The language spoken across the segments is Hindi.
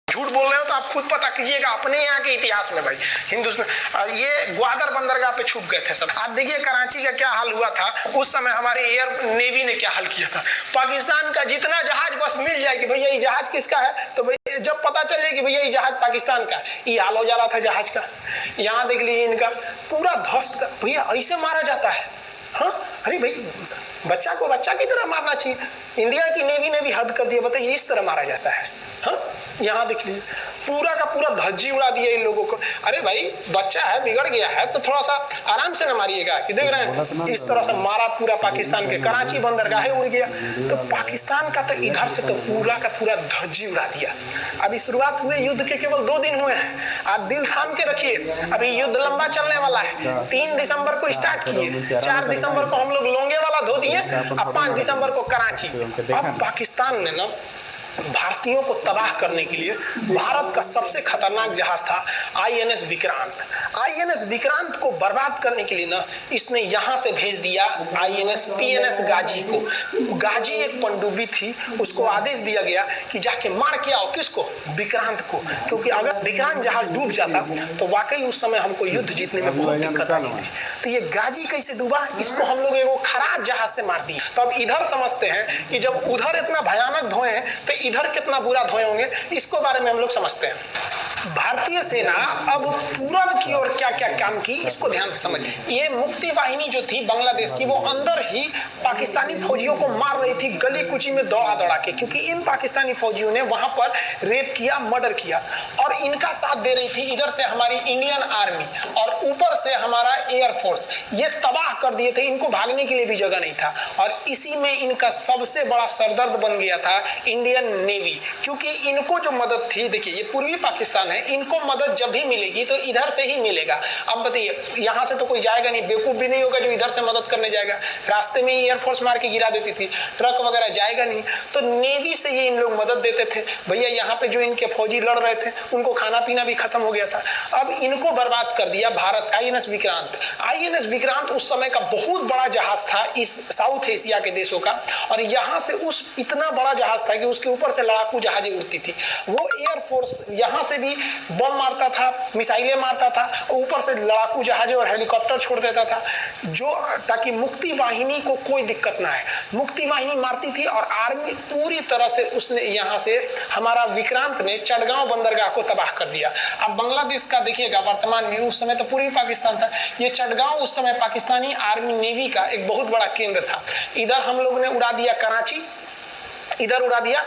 झूठ बोल रहे हो तो आप खुद पता कीजिएगा अपने यहाँ के इतिहास में भाई। हिंदुस्तान ये ग्वादर बंदरगाह पे छुप गए थे सब। आप देखिए कराची का क्या हाल हुआ था उस समय, हमारे एयर नेवी ने क्या हाल किया था। पाकिस्तान का जितना जहाज बस मिल जाए कि भैया ये जहाज किसका है, तो भैया जब पता चले कि भैया ये जहाज पाकिस्तान का, ये हाल हो जा रहा था जहाज का। यहाँ देख लीजिए इनका पूरा ध्वस्त, भैया ऐसे मारा जाता है। हाँ अरे भाई बच्चा को बच्चा की तरह मारना चाहिए। इंडिया की नेवी ने भी हद कर दिया, बताइए इस तरह मारा जाता है। हाँ यहाँ देख लीजिए पूरा का पूरा धज्जी उड़ा दिया इन लोगों को। अरे भाई बच्चा है बिगड़ गया है तो थोड़ा सा आराम से न मारिएगा कि देख रहे हैं इस तरह से मारा पूरा पाकिस्तान के कराची बंदरगाह उड़ गया। तो पाकिस्तान का तो इधर से तो पूरा का पूरा धज्जी उड़ा दिया। अभी शुरुआत हुए युद्ध के केवल 2 दिन हुए हैं, आप दिल थाम के रखिए, अभी युद्ध लंबा चलने वाला है। 3 दिसंबर को स्टार्ट किए, 4 दिसंबर को हम लोग लोंगे वाला धो दिए, अब 5 दिसंबर को कराची। अब पाकिस्तान ने ना भारतीयों को तबाह करने के लिए भारत का सबसे खतरनाक जहाज था आईएनएस विक्रांत। आईएनएस विक्रांत को बर्बाद करने के लिए ना इसने यहां से भेज दिया आईएनएस पीएनएस गाजी को। गाजी एक पनडुब्बी थी, उसको आदेश दिया गया कि जाके मार के आओ किसको, विक्रांत को, क्योंकि अगर विक्रांत जहाज डूब जाता तो वाकई उस समय हमको युद्ध जीतने में बहुत दिक्कत आई थी। तो ये गाजी कैसे डूबा, इसको हम लोग एगो खराब जहाज से मार दिए। तो अब इधर समझते हैं कि जब उधर इतना भयानक धोए हैं तो इधर कितना बुरा धोए होंगे, इसको बारे में हम लोग समझते हैं। भारतीय सेना अब पूरब की ओर क्या क्या काम की इसको ध्यान से समझिए। ये मुक्ति वाहिनी जो थी बांग्लादेश की, वो अंदर ही पाकिस्तानी फौजियों को मार रही थी गली कुची में दौड़ा दौड़ा के, क्योंकि इन पाकिस्तानी फौजियों ने वहां पर रेप किया, मर्डर किया, और इनका साथ दे रही थी इधर से हमारी इंडियन आर्मी और ऊपर से हमारा एयरफोर्स। ये तबाह कर दिए थे, इनको भागने के लिए भी जगह नहीं था। और इसी में इनका सबसे बड़ा सरदर्द बन गया था इंडियन नेवी, क्योंकि इनको जो मदद थी, देखिए ये पूर्वी पाकिस्तान है, इनको मदद जब भी मिलेगी तो इधर से ही मिलेगा। अब बताइए यहां से तो कोई जाएगा नहीं, बेवकूफ भी नहीं होगा जो इधर से मदद करने जाएगा। रास्ते में ही एयरफोर्स मार के गिरा देती थी, ट्रक वगैरह जाएगा नहीं, तो नेवी से ये इन लोग मदद देते थे। भैया यहाँ पे जो इनके फौजी लड़ रहे थे उनको खाना पीना भी खत्म हो गया था। अब इनको बर्बाद कर दिया भारत। आईएनएस विक्रांत, आईएनएस विक्रांत उस समय का बहुत बड़ा जहाज था इस साउथ एशिया के देशों का, और यहाँ से उस इतना बड़ा जहाज था कि उसके ऊपर से लड़ाकू जहाजें उड़ती थी। वो एयरफोर्स यहाँ से भी बम मारता था, मिसाइलें मारता था, ऊपर से लड़ाकू जहाज और हेलीकॉप्टर छोड़ देता था, जो ताकि मुक्ति वाहिनी को कोई दिक्कत ना आए। मुक्ति वाहिनी मारती थी और आर्मी पूरी तरह से उसने यहाँ से हमारा विक्रांत ने चटगांव बंदरगाह को तबाह कर दिया। अब बांग्लादेश का देखिएगा वर्तमान में, उस समय तो पूर्वी पाकिस्तान था, ये चटगांव उस समय पाकिस्तानी आर्मी नेवी का एक बहुत बड़ा केंद्र था। इधर हम लोगों ने उड़ा दिया कराची, इधर उड़ा दिया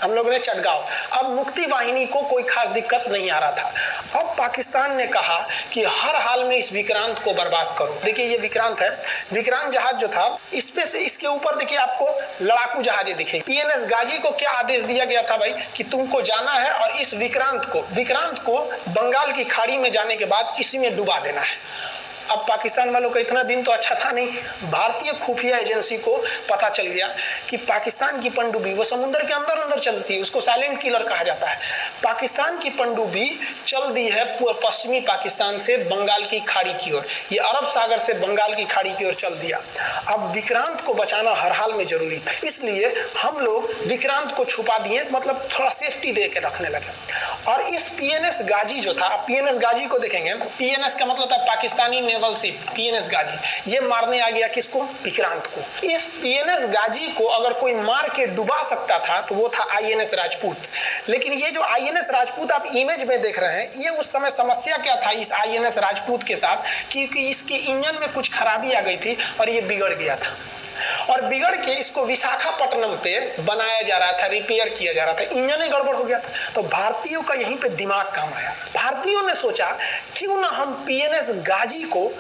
हम लोगों ने चटगांव। अब मुक्ति वाहिनी को कोई खास दिक्कत नहीं आ रहा था। अब पाकिस्तान ने कहा कि हर हाल में इस विक्रांत को बर्बाद करो। देखिए ये विक्रांत है, विक्रांत जहाज जो था इसपे से इसके ऊपर देखिए आपको लड़ाकू जहाजें दिखेगी। पीएनएस गाजी को क्या आदेश दिया गया था भाई कि तुमको जाना है और इस विक्रांत को बंगाल की खाड़ी में जाने के बाद इसी में डुबा देना है। अब पाकिस्तान वालों का इतना दिन तो अच्छा था नहीं, भारतीय खुफिया एजेंसी को पता चल गया कि पाकिस्तान की पनडुब्बी वो समुद्र के अंदर अंदर चलती है, उसको साइलेंट किलर कहा जाता है। पाकिस्तान की पनडुब्बी चल दी है पश्चिमी पाकिस्तान से बंगाल की खाड़ी की ओर, ये अरब सागर से बंगाल की खाड़ी की ओर चल दिया। अब विक्रांत को बचाना हर हाल में जरूरी था, इसलिए हम लोग विक्रांत को छुपा दिए, मतलब थोड़ा सेफ्टी दे के रखने लगे। और इस पीएनएस गाजी जो था, पीएनएस गाजी को देखेंगे, पीएनएस का मतलब था पाकिस्तानी नेवल शिप, पीएनएस गाजी, ये मारने आ गया किसको, विक्रांत को। इस पीएनएस गाजी को अगर कोई मार के डुबा सकता था तो वो था आईएनएस राजपूत। लेकिन ये जो आईएनएस राजपूत आप इमेज में देख रहे हैं, ये उस समय समस्या क्या था इस आईएनएस राजपूत के साथ, क्योंकि इसके इंजन में कुछ खराबी आ गई थी और ये बिगड़ गया था, और बिगड़ के इसको विशाखापट्टनम पे बनाया जा रहा था, रिपेयर किया जा रहा था, इंजन ही गड़बड़ हो गया था। तो भारतीयों का यहीं पे दिमाग काम आया। भारतीयों ने सोचा क्यों ना हम पीएनएस गाजी को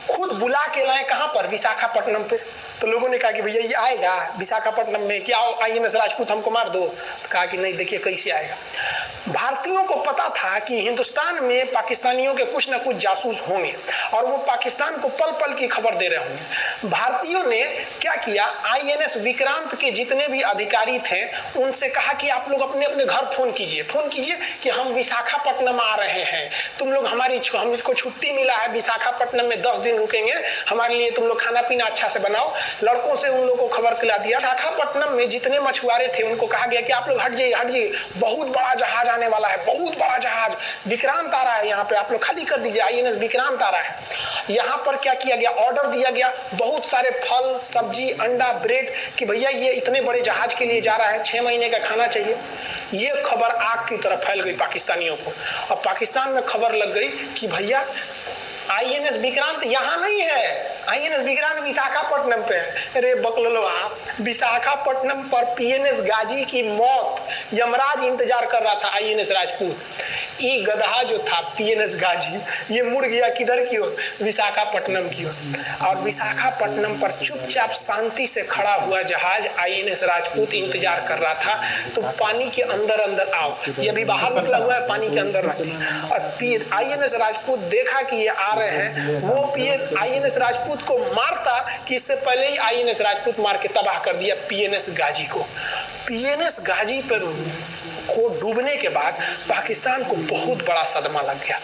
खुद बुला के लाए, कहां पर, विशाखापट्टनम पे। तो लोगों ने कहा कि भैया ये आएगा विशाखापट्टनम में, क्या आईएनएस राजपूत हमको मार दो। तो कहा कि नहीं, देखिए कैसे आएगा। भारतीयों को पता था कि हिंदुस्तान में पाकिस्तानियों के कुछ न कुछ जासूस होंगे और वो पाकिस्तान को पल पल की खबर दे रहे होंगे। भारतीयों ने क्या किया, आईएनएस विक्रांत के जितने भी अधिकारी थे उनसे कहा कि आप लोग अपने अपने घर फोन कीजिए कि हम विशाखापट्टनम आ रहे हैं, तुम लोग हमको छुट्टी मिला है, विशाखापट्टनम में 10 दिन रुकेंगे, हमारे लिए तुम लोग खाना पीना अच्छा से बनाओ लड़कों से उन लोगों को खबर खिला दिया। विशाखापट्टनम में जितने मछुआरे थे उनको कहा गया कि आप लोग हट जाइए, बहुत बड़ा जहाज आने वाला है, बहुत बड़ा जहाज विक्रांत आ रहा है, यहाँ पे आप लोग खाली कर दीजिए, आईएनएस विक्रांत आ रहा है। यहाँ पर क्या किया गया, ऑर्डर दिया गया, बहुत सारे फल सब्जी अंडा ब्रेड कि भैया ये इतने बड़े जहाज के लिए जा रहा है, 6 महीने का खाना चाहिए। ये खबर आग की तरह फैल गई पाकिस्तानियों को। अब पाकिस्तान में खबर लग गई कि भैया आईएनएस विक्रांत यहाँ नहीं है, आईएनएस विक्रांत विशाखापट्टनम पे है। अरे बकलोलवा, विशाखापट्टनम पर पीएनएस गाजी की मौत यमराज इंतजार कर रहा था। आईएनएस राजपूत, ये गधा जो था पीएनएस गाजी, ये मुड़ गया किधर की ओर, विशाखापट्टनम की ओर। और विशाखापट्टनम पर चुपचाप शांति से खड़ा हुआ जहाज आईएनएस राजपूत इंतजार कर रहा था। तो पानी के अंदर अंदर आओ, ये भी बाहर निकला हुआ है, पानी के अंदर रहती। और आईएनएस राजपूत देखा कि ये आ रहे हैं, वो आईएनएस राजपूत को मारता कि इससे पहले ही आईएनएस राजपूत मार के तबाह कर दिया पीएनएस गाजी को। पीएनएस गाजी पर को डूबने के बाद पाकिस्तान को बहुत बड़ा सदमा लग गया।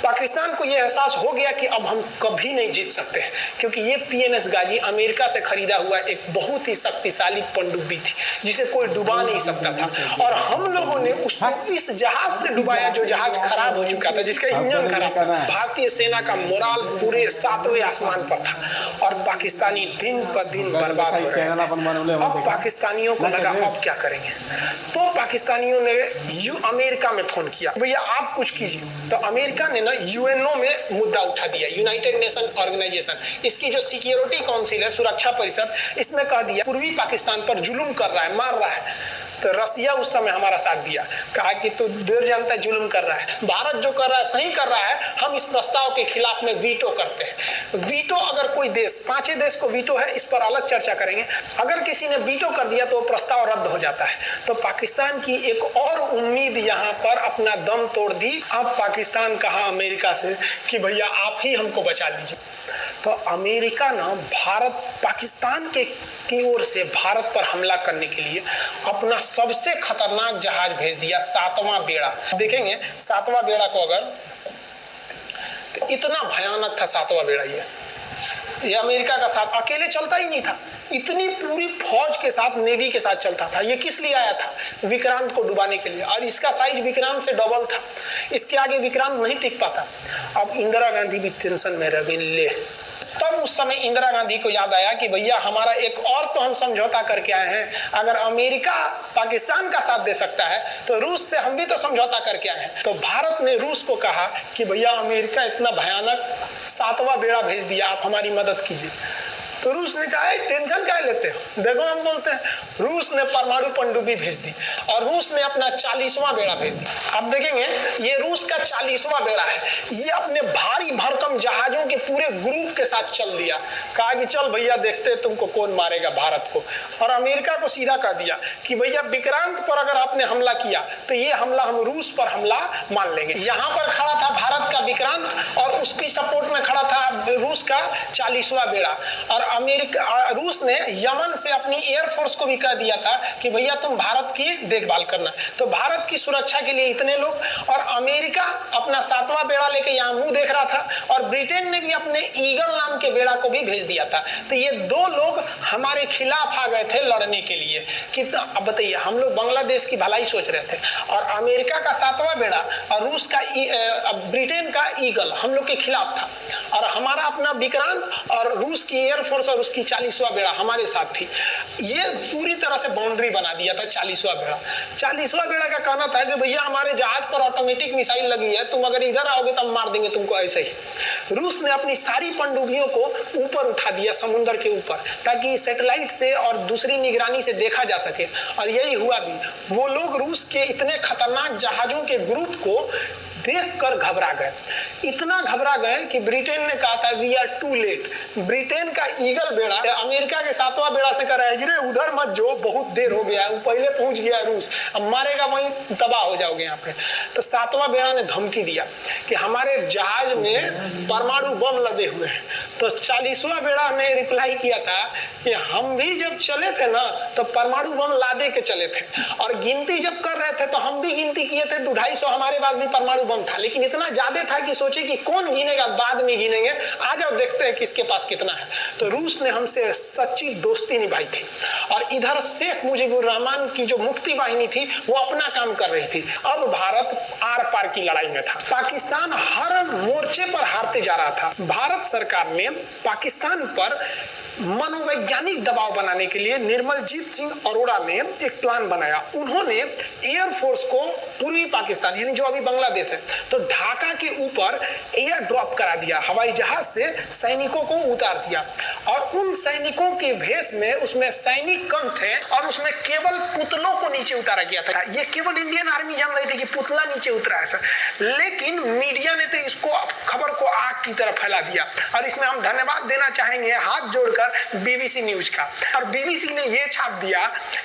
पाकिस्तान को यह एहसास हो गया कि अब हम कभी नहीं जीत सकते हैं, क्योंकि ये पीएनएस गाजी अमेरिका से खरीदा हुआ एक बहुत ही शक्तिशाली पनडुब्बी थी जिसे कोई डुबा नहीं सकता था। और हम लोगों ने इस जहाज से डुबाया जो जहाज खराब हो चुका था, जिसका इंजन खराब था। भारतीय सेना का मोराल पूरे 7वें आसमान पर था और पाकिस्तानी दिन पर दिन बर्बाद हो रहे थे। अब पाकिस्तानियों को लगा अब क्या करेंगे, तो पाकिस्तानियों ने अमेरिका में फोन किया, भैया आप कुछ कीजिए। तो अमेरिका ने ना यूएनओ में मुद्दा उठा दिया, यूनाइटेड नेशन ऑर्गेनाइजेशन, इसकी जो सिक्योरिटी काउंसिल है, सुरक्षा परिषद, इसमें कह दिया पूर्वी पाकिस्तान पर जुल्म कर रहा है, मार रहा है। तो रसिया उस समय हमारा साथ दिया, कहा कि तू देर जानता है जुल्म कर रहा है, भारत जो कर रहा है सही कर रहा है, हम इस प्रस्ताव के खिलाफ में वीटो करते हैं। वीटो अगर कोई देश, 5 देश को वीटो है, इस पर अलग चर्चा करेंगे, अगर किसी ने वीटो कर दिया तो प्रस्ताव रद्द हो जाता है। तो पाकिस्तान की एक और उम्मीद यहाँ पर अपना दम तोड़ दी। अब पाकिस्तान कहा अमेरिका से कि भैया आप ही हमको बचा लीजिए। तो अमेरिका ना भारत पाकिस्तान की ओर से भारत पर हमला करने के लिए अपना सबसे खतरनाक जहाज भेज दिया, 7वां बेड़ा। देखेंगे 7वां बेड़ा को, अगर तो इतना भयानक था 7वां बेड़ा। ये अमेरिका का साथ अकेले चलता ही नहीं था, इतनी पूरी फौज के साथ, नेवी के साथ चलता था। ये किस लिए आया था, विक्रांत को डुबाने के लिए, और इसका साइज विक्रांत से डबल था। इसके आगे विक्रांत नहीं टिक पाता। अब इंदिरा गांधी भी टेंशन में रह गई। ले, तब उस समय इंदिरा गांधी को याद आया कि भैया हमारा एक और तो हम समझौता करके आए हैं, अगर अमेरिका पाकिस्तान का साथ दे सकता है तो रूस से हम भी तो समझौता करके आए हैं। तो भारत ने रूस को कहा कि भैया अमेरिका इतना भयानक 7वां बेड़ा भेज दिया, आप हमारी मदद कीजिए। तो रूस ने कहा टेंशन क्या लेते हो, देखो हम बोलते हैं। रूस ने परमाणु पनडुब्बी भेज दी और रूस ने अपना 40वां बेड़ा भेज दिया। अब देखेंगे ये रूस का 40वां बेड़ा है, ये अपने भारी भरकम जहाजों के पूरे ग्रुप के साथ चल दिया, कहा कि चल भैया देखते तुमको कौन मारेगा, भारत को। और अमेरिका को सीधा कह दिया कि भैया विक्रांत पर अगर आपने हमला किया तो ये हमला हम रूस पर हमला मान लेंगे। यहाँ पर खड़ा था भारत का विक्रांत और उसकी सपोर्ट में खड़ा था रूस का 40वां बेड़ा। और रूस ने यमन से अपनी एयरफोर्स को भी कह दिया था कि भैया तुम भारत की देखभाल करना। तो भारत की सुरक्षा के लिए इतने लोग, और अमेरिका अपना 7वां बेड़ा लेके यहाँ मुंह देख रहा था, और ब्रिटेन ने भी अपने ईगल नाम के बेड़ा को भी भेज दिया था। तो ये 2 लोग हमारे खिलाफ आ गए थे लड़ने के लिए। कितना, अब बताइए, हम लोग बांग्लादेश की भलाई सोच रहे थे, और अमेरिका का 7वां बेड़ा और रूस का ब्रिटेन का ईगल हम लोग के खिलाफ था, और हमारा अपना विक्रांत और रूस की एयरफोर्स और उसकी 40वां बेड़ा हमारे साथ थी। ये पूरी तरह से बाउंड्री बना दिया था 40वां बेड़ा। 40वां बेड़ा का कहना था कि भैया हमारे जहाज पर ऑटोमेटिक मिसाइल लगी है, तुम अगर इधर आओगे तो हम मार देंगे तुमको ऐसे ही। रूस ने अपनी सारी पनडुब्बियों को ऊपर उठा दिया, समुद्र के ऊपर, ताकि सैटेलाइट से और दूसरी निगरानी से देखा जा सके, और यही हुआ भी। वो लोग रूस के इतने खतरनाक जहाजों के ग्रुप को देखकर घबरा गए, इतना घबरा गए कि ब्रिटेन ने कहा था we are too late. Britain का ईगल बेड़ा अमेरिका के 7वां बेड़ा से कह रहा है कि उधर मत जो, बहुत देर हो गया है, वो पहले पहुंच गया रूस, अब मारेगा वहीं तबाह हो जाओगे यहाँ पे। तो 7वां बेड़ा ने धमकी दिया कि हमारे जहाज में परमाणु बम लदे हुए हैं। तो 40वां बेड़ा ने रिप्लाई किया था कि हम भी जब चले थे ना तो परमाणु बम लादे के चले थे, और गिनती जब कर रहे थे तो हम भी गिनती किए थे 250 हमारे पास भी परमाणु बम कम था, लेकिन इतना ज्यादा था कि सोचे कि कौन गिनेगा, बाद में गिनेंगे, आ जाओ देखते हैं किसके पास कितना है। तो रूस ने हमसे सच्ची दोस्ती निभाई थी और इधर शेख मुजीबुर रहमान की जो मुक्ति वाहिनी थी वो अपना काम कर रही थी। अब भारत आर पार की लड़ाई में था। पाकिस्तान हर मोर्चे पर हारते जा रहा था। भारत सरकार ने पाकिस्तान पर मनोवैज्ञानिक दबाव बनाने के लिए निर्मलजीत सिंह अरोड़ा ने एक प्लान बनाया। उन्होंने एयरफोर्स को पूर्वी पाकिस्तान यानी जो अभी बांग्लादेश है तो ढाका के ऊपर एयर ड्रॉप करा दिया, हवाई जहाज से सैनिकों को उतार दिया और उन सैनिकों के भेष में उसमें सैनिक कम थे और उसमें केवल पुतलों को नीचे उतारा गया था। ये केवल इंडियन आर्मी जान रही थी कि पुतला नीचे उतरा है, लेकिन मीडिया ने तो इसको खबर को आग की तरह फैला दिया। और इसमें हम धन्यवाद देना चाहेंगे हाथ जोड़कर बीबीसी न्यूज का। और बीबीसी ने यह छाप दिया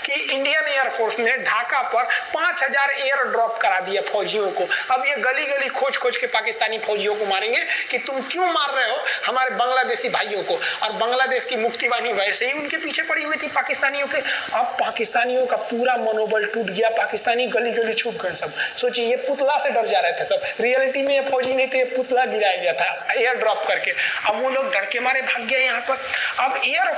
कि इंडियन एयरफोर्स ने ढाका पर 5000 एयर ड्रॉप करा दिया फौजियों को। अब ये गली गली खोज खोज के पाकिस्तानी फौजियों को मारेंगे कि तुम क्यों मार रहे हो हमारे बांग्लादेशी भाइयों को। और बांग्लादेश की मुक्ति वाहिनी वैसे ही उनके पीछे पड़ी हुई थी पाकिस्तानियों के। अब पाकिस्तानियों का पूरा मनोबल टूट गया, पाकिस्तानी गली गली छुप गए सब। सोचिए ये पुतला से डर जा रहे थे सब, रियलिटी में ये फौजी नहीं थे, ये पुतला गिराया गया था एयर ड्रॉप करके। अब वो लोग डर के मारे भाग गए यहाँ पर। अब एयर